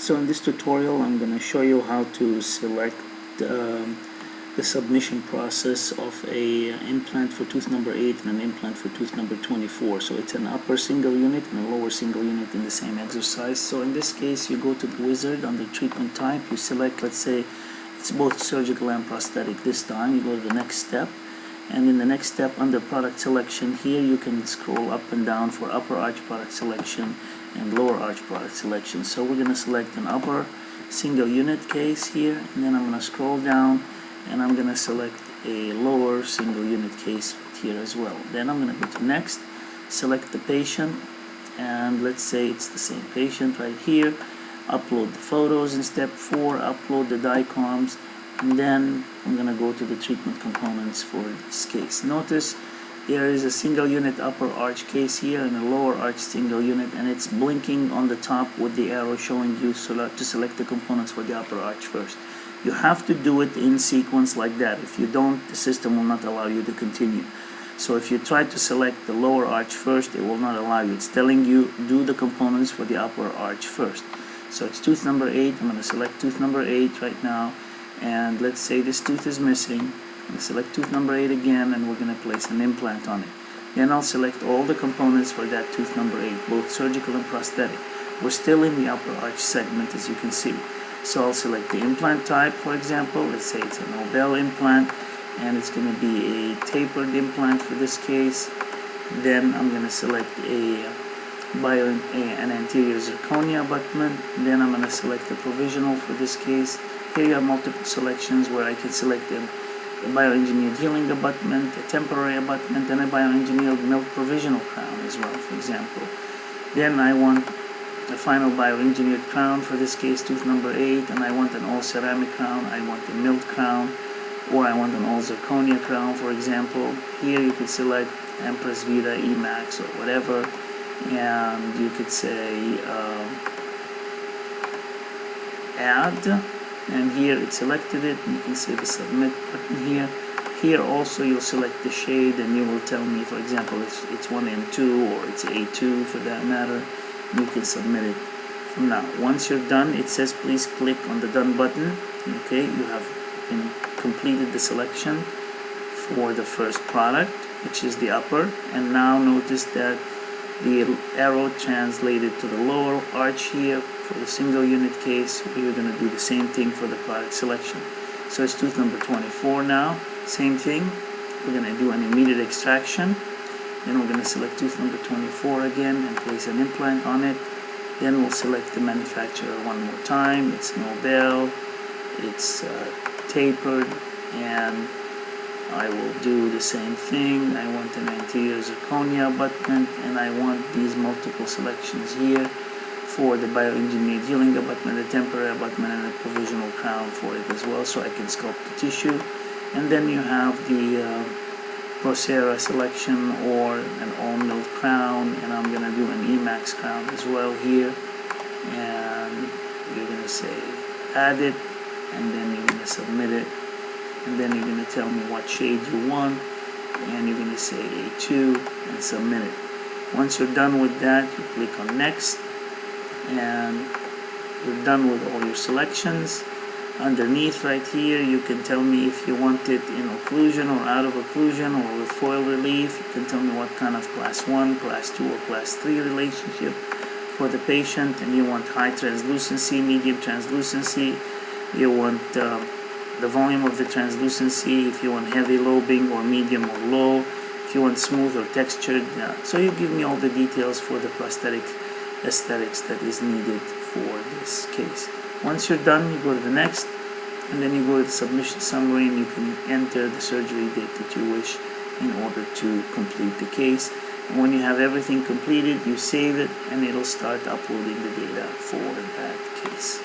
So in this tutorial I'm going to show you how to select the submission process of a implant for tooth number 8 and an implant for tooth number 24. So it's an upper single unit and a lower single unit in the same exercise. So in this case you go to the wizard under treatment type, you select, let's say it's both surgical and prosthetic this time, you go to the next step, and in the next step under product selection here you can scroll up and down for upper arch product selection and lower arch product selection. So we're going to select an upper single unit case here, and then I'm going to scroll down and I'm going to select a lower single unit case right here as well. Then I'm going to go to next, select the patient, and let's say it's the same patient right here. Upload the photos in step 4, upload the DICOMs, and then I'm going to go to the treatment components for this case. Notice there is a single unit upper arch case here and a lower arch single unit, and it's blinking on the top with the arrow showing you to select the components for the upper arch first. You have to do it in sequence like that. If you don't, the system will not allow you to continue. So if you try to select the lower arch first, it will not allow you. It's telling you do the components for the upper arch first. So it's tooth number 8. I'm going to select tooth number 8 right now, and let's say this tooth is missing. I'm going to select tooth number 8 again, and we're going to place an implant on it. Then I'll select all the components for that tooth number 8, both surgical and prosthetic. We're still in the upper arch segment, as you can see. So I'll select the implant type, for example. Let's say it's a Nobel implant, and it's going to be a tapered implant for this case. Then I'm going to select an anterior zirconia abutment. Then I'm going to select the provisional for this case. Here you have multiple selections where I can select a bioengineered healing abutment, a temporary abutment, and a bioengineered milled provisional crown as well, for example. Then I want a final bioengineered crown for this case, tooth number 8, and I want an all ceramic crown, I want a milled crown, or I want an all zirconia crown, for example. Here you could select Empress Vita, Emax, or whatever, and you could say add, and here it selected it, and you can see the submit button here. Here also you'll select the shade, and you will tell me, for example, it's 1N2 or it's A2 for that matter. You can submit it from now. Once you're done, it says please click on the done button. Okay, you have completed the selection for the first product, which is the upper, and now notice that the arrow translated to the lower arch here for the single unit case. We're going to do the same thing for the product selection. So it's tooth number 24 now, same thing. We're going to do an immediate extraction. Then we're going to select tooth number 24 again and place an implant on it. Then we'll select the manufacturer one more time. It's Nobel, it's tapered, and I will do the same thing. I want an anterior zirconia abutment, and I want these multiple selections here for the bioengineered healing abutment, the temporary abutment, and a provisional crown for it as well, so I can sculpt the tissue. And then you have the Procera selection or an all milled crown, and I'm going to do an Emax crown as well here, and you're going to say add it, and then you're going to submit it, and then you're going to tell me what shade you want, and you're going to say A2 and submit it. Once you're done with that, you click on next, and you're done with all your selections. Underneath right here you can tell me if you want it in occlusion or out of occlusion or with foil relief. You can tell me what kind of class 1, class 2, or class 3 relationship for the patient, and you want high translucency, medium translucency, you want the volume of the translucency, if you want heavy lobing or medium or low, if you want smooth or textured. So you give me all the details for the prosthetic aesthetics that is needed for this case. Once you're done, you go to the next, and then you go to the submission summary, and you can enter the surgery date that you wish in order to complete the case. And when you have everything completed, you save it, and it'll start uploading the data for that case.